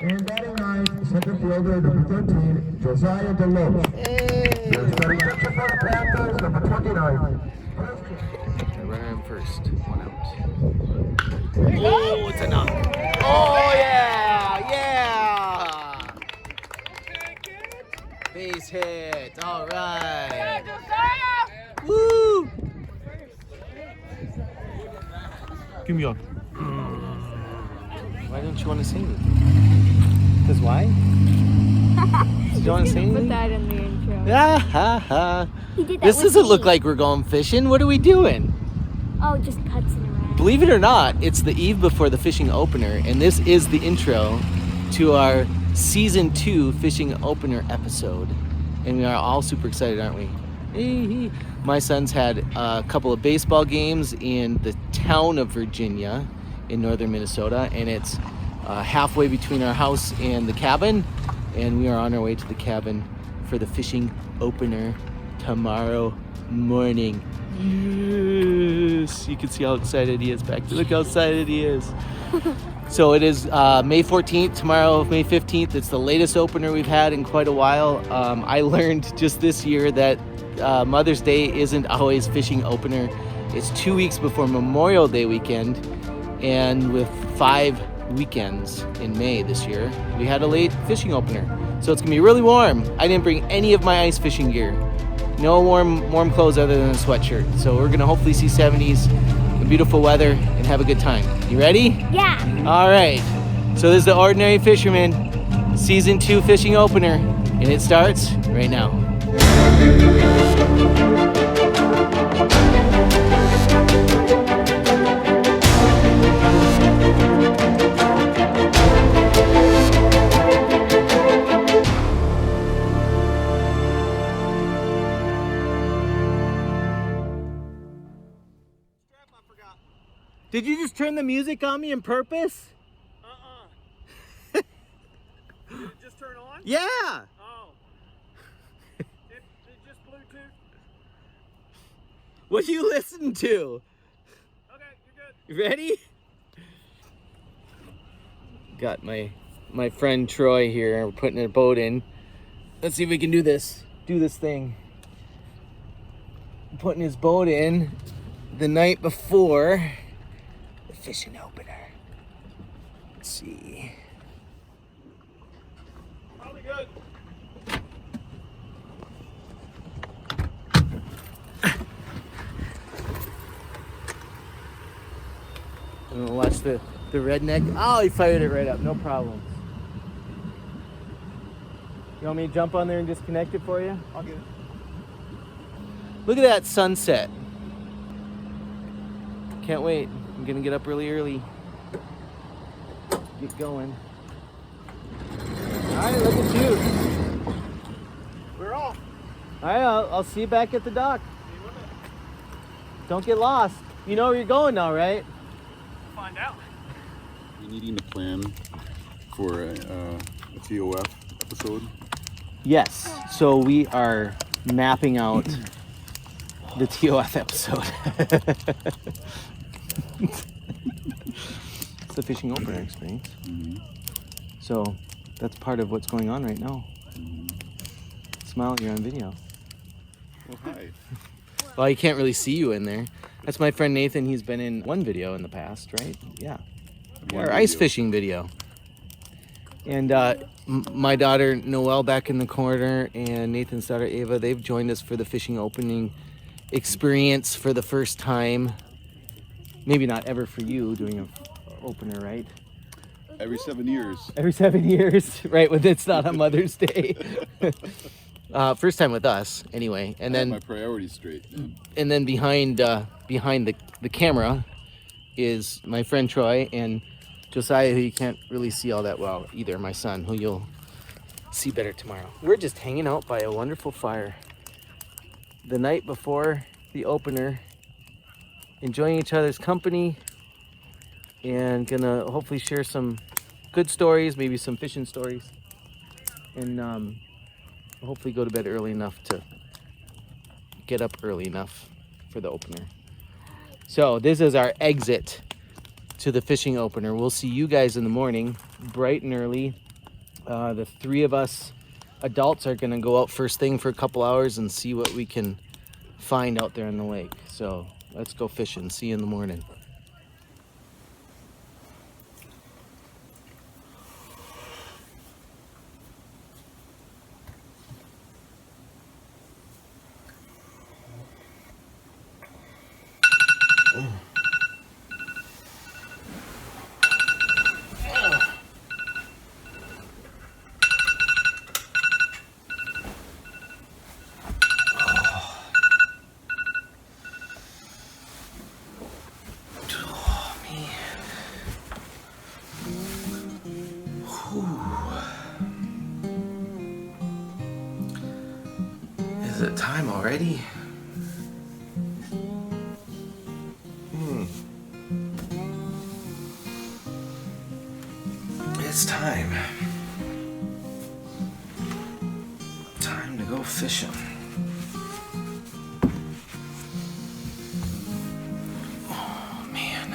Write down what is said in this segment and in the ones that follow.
And batting ninth, center fielder, number 13, Josiah DeLoach. Hey! The starting pitcher for the Panthers, number 29. Runner in first, 1 out. Oh, it's a knock. Oh, yeah! Yeah! Base hit. All right. Woo! Give me on. Why don't you want to sing? Because why? Do you want to sing? Put that in the intro. Ah, ha, ha. He did that This with doesn't me. look like we're going fishing. What are we doing? Oh, just putzing around. Believe it or not, it's the eve before the fishing opener, and this is the intro to our season 2 fishing opener episode. And we are all super excited, aren't we? My son's had a couple of baseball games in the town of Virginia in northern Minnesota, and it's halfway between our house and the cabin, and we are on our way to the cabin for the fishing opener tomorrow morning. Yes, you can see how excited he is back there. Look how excited he is. So it is May 14th, tomorrow May 15th. It's the latest opener we've had in quite a while. I learned just this year that Mother's Day isn't always fishing opener. It's 2 weeks before Memorial Day weekend, and with 5 weekends in May this year, we had a late fishing opener. So it's gonna be really warm. I didn't bring any of my ice fishing gear. No warm clothes other than a sweatshirt. So we're gonna hopefully see 70s and beautiful weather and have a good time. You ready? Yeah. All right. So this is the Ordinary Fisherman Season 2 fishing opener, and it starts right now. Did you just turn the music on me on purpose? Did it just turn on? Yeah. Oh. It just Bluetooth? What do you listen to? Okay, you're good. You ready? Got my friend Troy here. We're putting a boat in. Let's see if we can do this thing. Putting his boat in the night before the fishing opener. Let's see. Probably good. I'm gonna watch the redneck. Oh, he fired it right up. No problem. You want me to jump on there and disconnect it for you? I'll get it. Look at that sunset. Can't wait. I'm gonna get up really early. Get going. All right, look at you. We're off. All right, I'll see you back at the dock. Don't get lost. You know where you're going now, right? We'll find out. You needing a plan for a TOF episode? Yes. So we are mapping out the TOF episode. It's the fishing opener experience. Mm-hmm. So that's part of what's going on right now. Mm-hmm. Smile, you're on video. Oh, hi. Well, you can't really see you in there. That's my friend Nathan. He's been in one video in the past, right? Yeah. Our ice fishing video. And my daughter Noelle back in the corner and Nathan's daughter Ava, they've joined us for the fishing opening experience for the first time. Maybe not ever for you doing an opener, right? Every 7 years. Every 7 years, right? When it's not on Mother's Day. First time with us, anyway. And I have then my priorities straight. Yeah. and then behind the camera is my friend Troy and Josiah, who you can't really see all that well either, my son, who you'll see better tomorrow. We're just hanging out by a wonderful fire the night before the opener, enjoying each other's company, and gonna hopefully share some good stories, maybe some fishing stories, and hopefully go to bed early enough to get up early enough for the opener. So this is our exit to the fishing opener. We'll see you guys in the morning bright and early. The three of us adults are gonna go out first thing for a couple hours and see what we can find out there in the lake. So let's go fishing. See you in the morning. Is it time already? It's time. Time to go fishing. Oh man.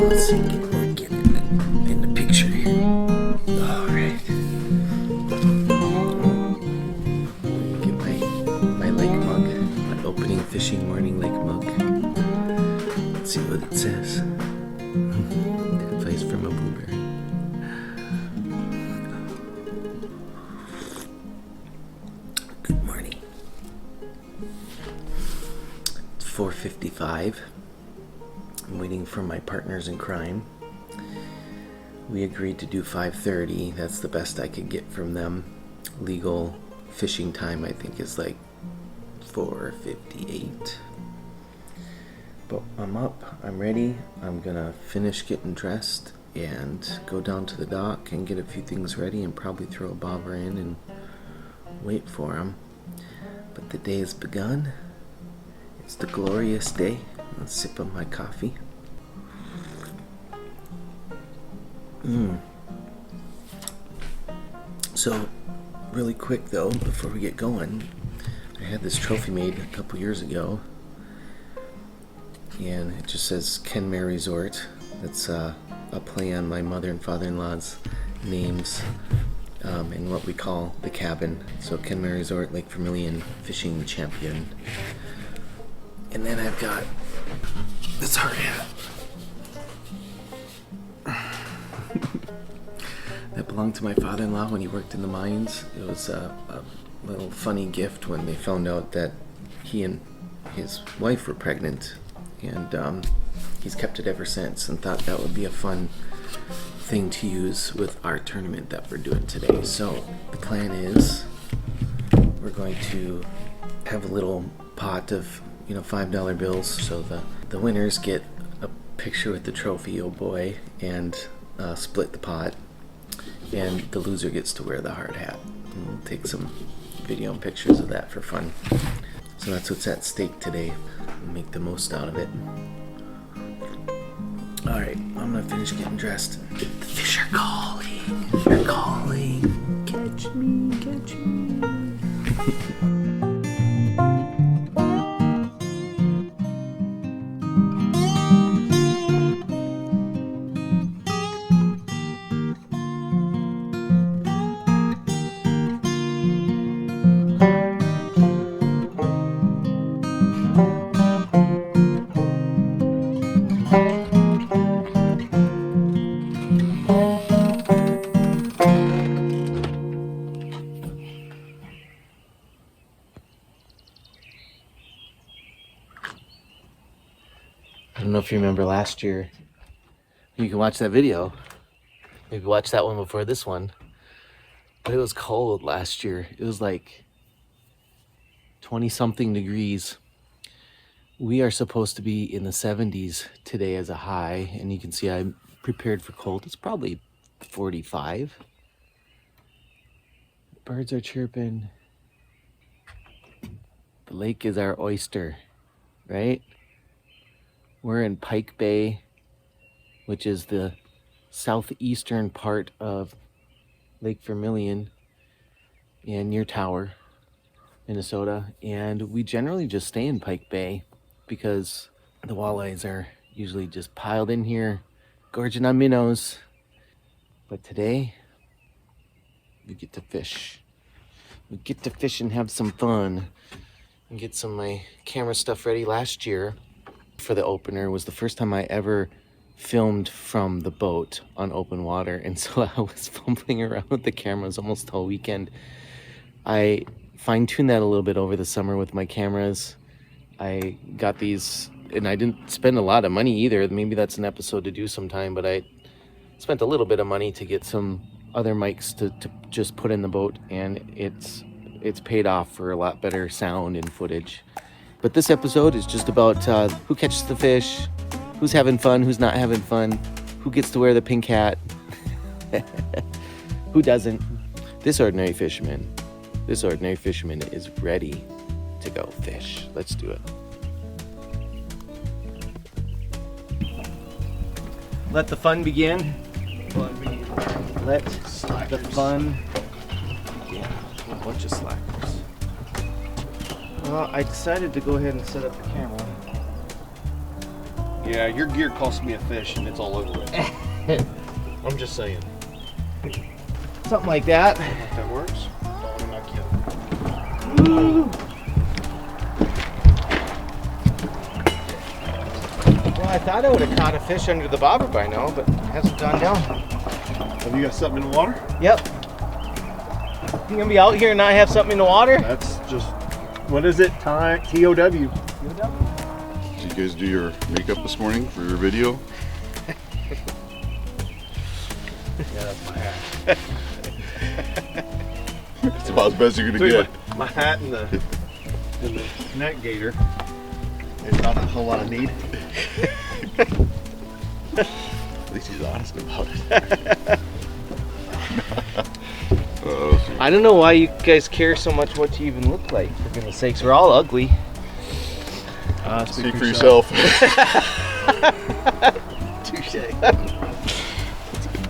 Let's see, get in the picture here. All right. Get my lake mug, my opening fishing morning lake mug. Let's see what it says. Advice from a boomer. Good morning. It's 4:55. I'm waiting for my partners in crime. We agreed to do 5:30. That's the best I could get from them. Legal fishing time, I think, is like 4:58. But I'm up, I'm ready. I'm gonna finish getting dressed and go down to the dock and get a few things ready and probably throw a bobber in and wait for them. But the day has begun. It's the glorious day. Let's sip on my coffee. So, really quick though, before we get going, I had this trophy made a couple years ago, and it just says Kenmare Resort. That's a play on my mother and father-in-law's names in what we call the cabin. So Kenmare Resort, Lake Vermilion, fishing champion. And then I've got this hard hat that belonged to my father-in-law when he worked in the mines. It was a little funny gift when they found out that he and his wife were pregnant, and he's kept it ever since and thought that would be a fun thing to use with our tournament that we're doing today. So the plan is we're going to have a little pot of $5 bills, so the winners get a picture with the trophy, oh boy, and split the pot, and the loser gets to wear the hard hat. And we'll take some video and pictures of that for fun. So that's what's at stake today. We'll make the most out of it. Alright, I'm gonna finish getting dressed. The fish are calling. They're calling. Catch me, catch me. I don't know if you remember last year. You can watch that video. Maybe watch that one before this one. But it was cold last year. It was like 20-something degrees. We are supposed to be in the 70s today as a high, and you can see I'm prepared for cold. It's probably 45. Birds are chirping. The lake is our oyster, right? We're in Pike Bay, which is the southeastern part of Lake Vermilion and near Tower, Minnesota. And we generally just stay in Pike Bay because the walleyes are usually just piled in here, gorging on minnows. But today, we get to fish. We get to fish and have some fun and get some of my camera stuff ready. Last year for the opener was the first time I ever filmed from the boat on open water, and so I was fumbling around with the cameras almost all weekend. I fine-tuned that a little bit over the summer with my cameras. I got these, and I didn't spend a lot of money either. Maybe that's an episode to do sometime, but I spent a little bit of money to get some other mics to just put in the boat, and it's paid off for a lot better sound and footage. But this episode is just about who catches the fish, who's having fun, who's not having fun, who gets to wear the pink hat, who doesn't. This ordinary fisherman is ready to go fish. Let's do it. Let the fun begin. Let the fun. Yeah, a bunch of slackers. Well, I decided to go ahead and set up the camera. Yeah, your gear cost me a fish and it's all over it. I'm just saying. Something like that. If that works, don't knock you. Woo. Well, I thought I would have caught a fish under the bobber by now, but it hasn't gone down. Have you got something in the water? Yep. You gonna be out here and not have something in the water? That's just, what is it? TOW. Did you guys do your makeup this morning for your video? Yeah, that's my hat. It's about as best you're gonna get. My hat and the neck gaiter. There's not a whole lot of need. At least he's honest about it. I don't know why you guys care so much what you even look like, for goodness sakes. We're all ugly. Speak for yourself. Touche.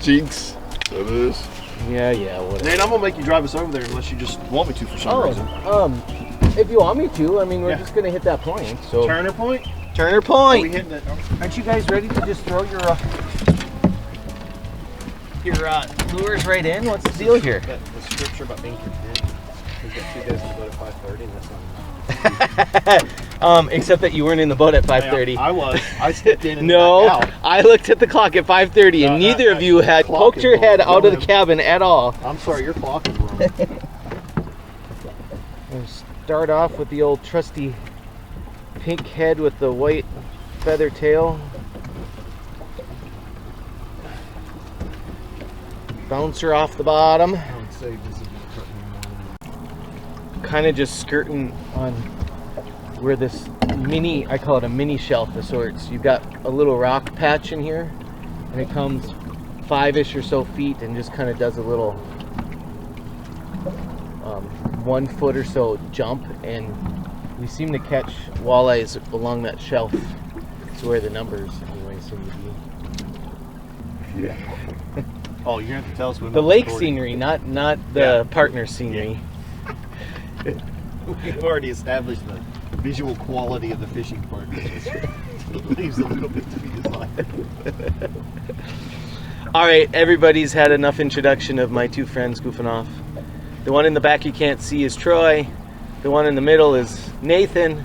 Jinx. That is. Yeah, whatever. Man, I'm gonna make you drive us over there unless you just want me to for some reason. If you want me to, I mean, we're Yeah. just gonna hit that point. So Turner Point? Turner Are we Point. hitting it? Aren't you guys ready to just throw your lures right in? What's the deal here? The scripture about being content. We've got 2 days in the boat at 5:30 and that's not. Except that you weren't in the boat at 5:30. I was. I stepped in and No, backed out. I looked at the clock at 5:30, and neither of you had clock poked is your head wrong. out of the Don't cabin at all. I'm sorry, your clock is wrong. We'll start off with the old trusty pink head with the white feather tail. Bouncer off the bottom. Kind of just skirting on where this mini, I call it a mini shelf of sorts. You've got a little rock patch in here, and it comes 5-ish or so feet and just kind of does a little 1 foot or so jump, and we seem to catch walleyes along that shelf. It's where the numbers anyway seem to be. Yeah. Oh, you're gonna have to tell us when The we're lake recording. scenery, not the partner scenery. We've already established the visual quality of the fishing partners. It leaves a little bit to be desired. All right, everybody's had enough introduction of my 2 friends goofing off. The one in the back you can't see is Troy. The one in the middle is Nathan.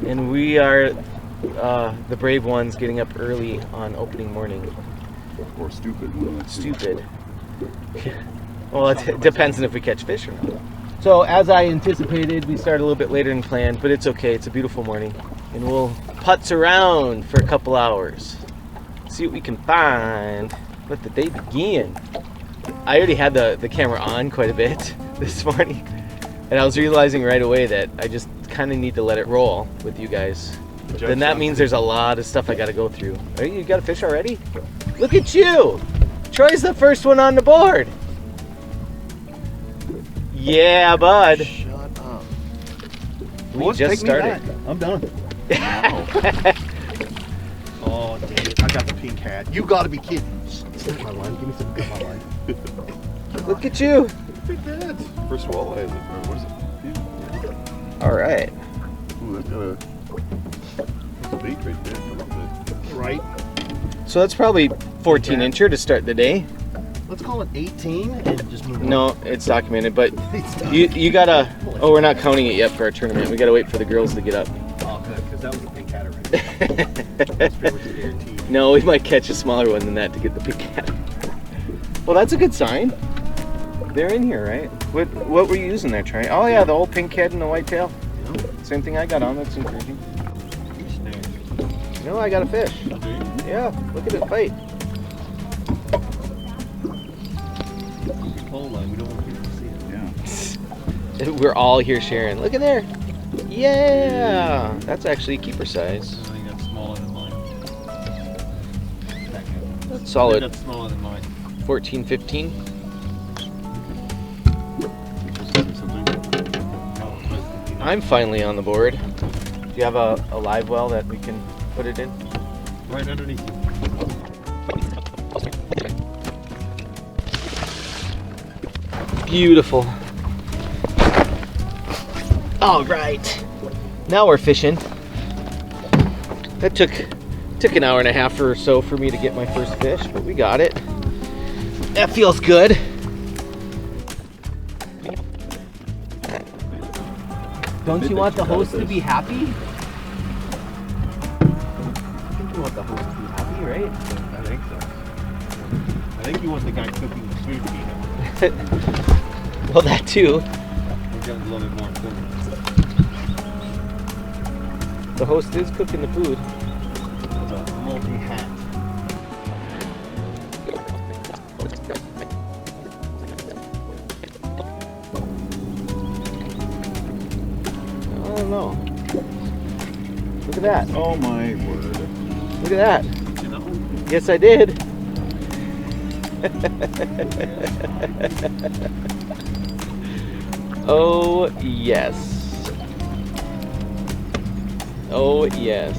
And we are the brave ones getting up early on opening morning. Or stupid. Stupid. Well, it depends on if we catch fish or not. So as I anticipated, we started a little bit later than planned, but it's okay. It's a beautiful morning. And we'll putz around for a couple hours. See what we can find. Let the day begin. I already had the camera on quite a bit this morning. And I was realizing right away that I just kind of need to let it roll with you guys. Then that means there's a lot of stuff I got to go through. Oh, you got a fish already? Look at you! Troy's the first one on the board. Yeah, bud. Shut up. We just started. I'm done. Oh, dang it. I got the pink hat. You gotta be kidding. Snap my line. Give me some of my line. Look at you. Look at that. First walleye, is it? Or what is it? All right. Ooh, that's a bait right there. I love that. Right. So that's probably 14 incher to start the day. Let's call it 18 and just move on. No, it's documented, but you gotta. Oh, we're not counting it yet for our tournament. We gotta wait for the girls to get up. Oh, good, because that was a pink hat already. That's pretty much guaranteed. No, we might catch a smaller one than that to get the big cat. Well, that's a good sign. They're in here, right? What were you using there, Trey? Oh yeah, the old pink head and the white tail. Same thing I got on. That's encouraging. No, I got a fish. Yeah, look at it fight. Pole line, we don't want people to see it. Yeah. We're all here sharing. Look at there. Yeah, that's actually keeper size. I think that's smaller than mine. That's solid. That's smaller than mine. 14, 15. I'm finally on the board. Do you have a live well that we can put it in? Right underneath you. Beautiful. All right. Now we're fishing. That took an hour and a half or so for me to get my first fish, but we got it. That feels good. Don't you want the host to be happy? I think you want the host to be happy, right? I think so. I think you want the guy cooking the food to be happy. Well, that too. We're getting a little bit more important. The host is cooking the food. It's a multi-hat. I don't know. Look at that. Oh my word. Look at that. You know? Yes, I did. Oh, yes. Oh, yes.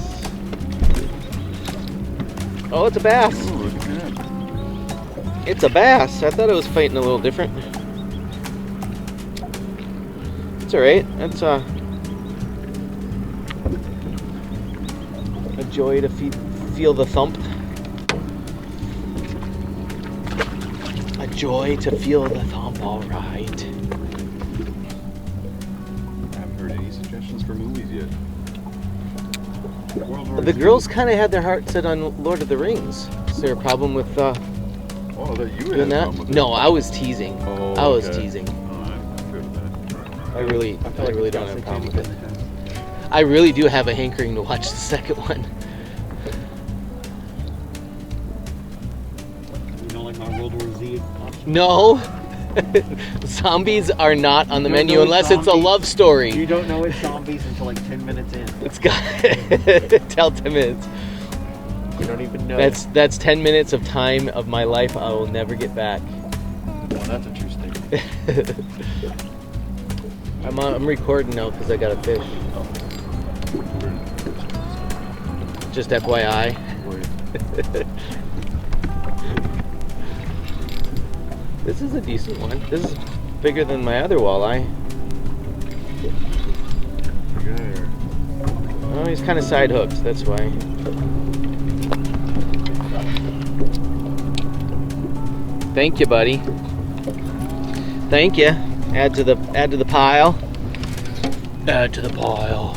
Oh, it's a bass. Oh, look at that. It's a bass. I thought it was fighting a little different. It's alright. That's a joy to feel the thump. A joy to feel the thump, alright. I haven't heard any suggestions for movies yet. The girls kind of had their heart set on Lord of the Rings. Is there a problem with Oh, that you doing had a that? problem with No, I was teasing. Oh, I was okay. teasing. Oh, I'm good with that. I really don't have a problem with it. I really do have a hankering to watch the second one. You don't like my World War Z option? No, zombies are not on the You don't menu know unless it's a zombies? love story. You don't know it's zombies until like 10 minutes in. It's got tell 10 minutes. You don't even know. That's 10 minutes of time of my life I will never get back. Well, that's a true statement. I'm recording now because I got a fish. Just FYI. This is a decent one. This is bigger than my other walleye. Oh, he's kind of side hooked. That's why. Thank you, buddy. Thank you. Add to the pile. Add to the pile.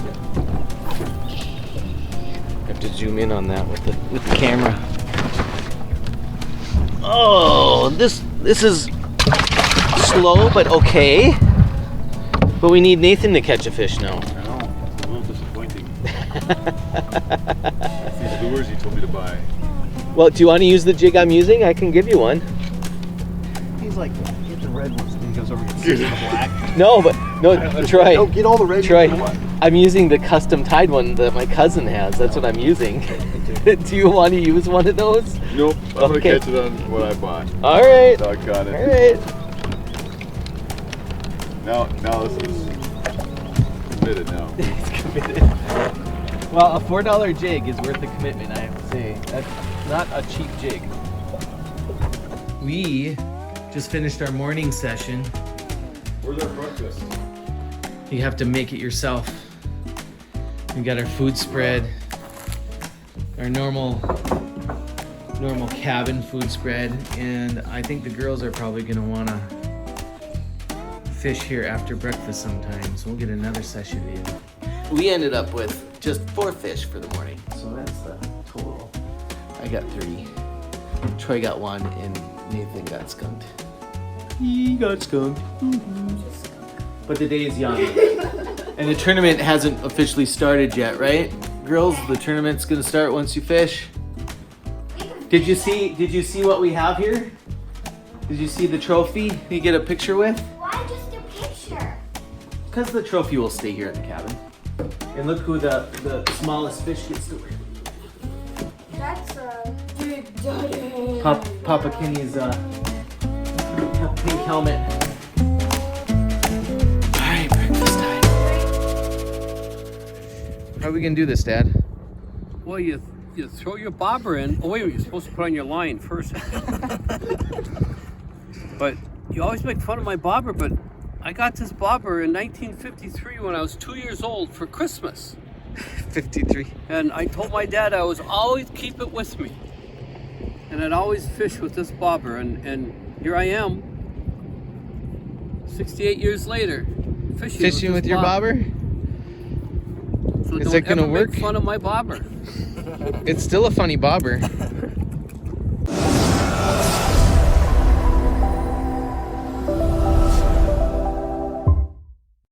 Have to zoom in on that with the camera. Oh, this is slow but okay. But we need Nathan to catch a fish now. I know. It's a little disappointing. These lures he told me to buy. Well, do you want to use the jig I'm using? I can give you one. He's like, get the red ones. Then he goes over and gets the black. No, Troy. No, get all the red Troy, ones. I'm using the custom tied one that my cousin has. That's what I'm using. Do you want to use one of those? Nope. I'm Okay. gonna catch it on what I bought. All right. Doggone All it. right. Now this is committed now. It's committed. Well, a $4 jig is worth the commitment, I have to say. That's not a cheap jig. We just finished our morning session. Where's our breakfast? You have to make it yourself. We got our food spread, our normal cabin food spread, and I think the girls are probably gonna wanna fish here after breakfast sometime, so we'll get another session in. We ended up with just 4 fish for the morning, so that's the total. I got 3. Troy got 1, and Nathan got skunked. He got skunked. But the day is young. And the tournament hasn't officially started yet, right? Girls, the tournament's gonna start once you fish. Did you see what we have here? Did you see the trophy you get a picture with? Why just a picture? Because the trophy will stay here at the cabin. And look who the smallest fish gets to wear. That's a big giant. Papa Kenny's pink helmet. Alright, breakfast time. How are we gonna do this, Dad? Well, you throw your bobber in. Oh wait, you're supposed to put on your line first. But you always make fun of my bobber, but I got this bobber in 1953 when I was 2 years old for Christmas. 53. And I told my dad I was always keep it with me. And I'd always fish with this bobber, and here I am, 68 years later, fishing with this your bobber? So Is don't it gonna ever work? make fun of my bobber. It's still a funny bobber.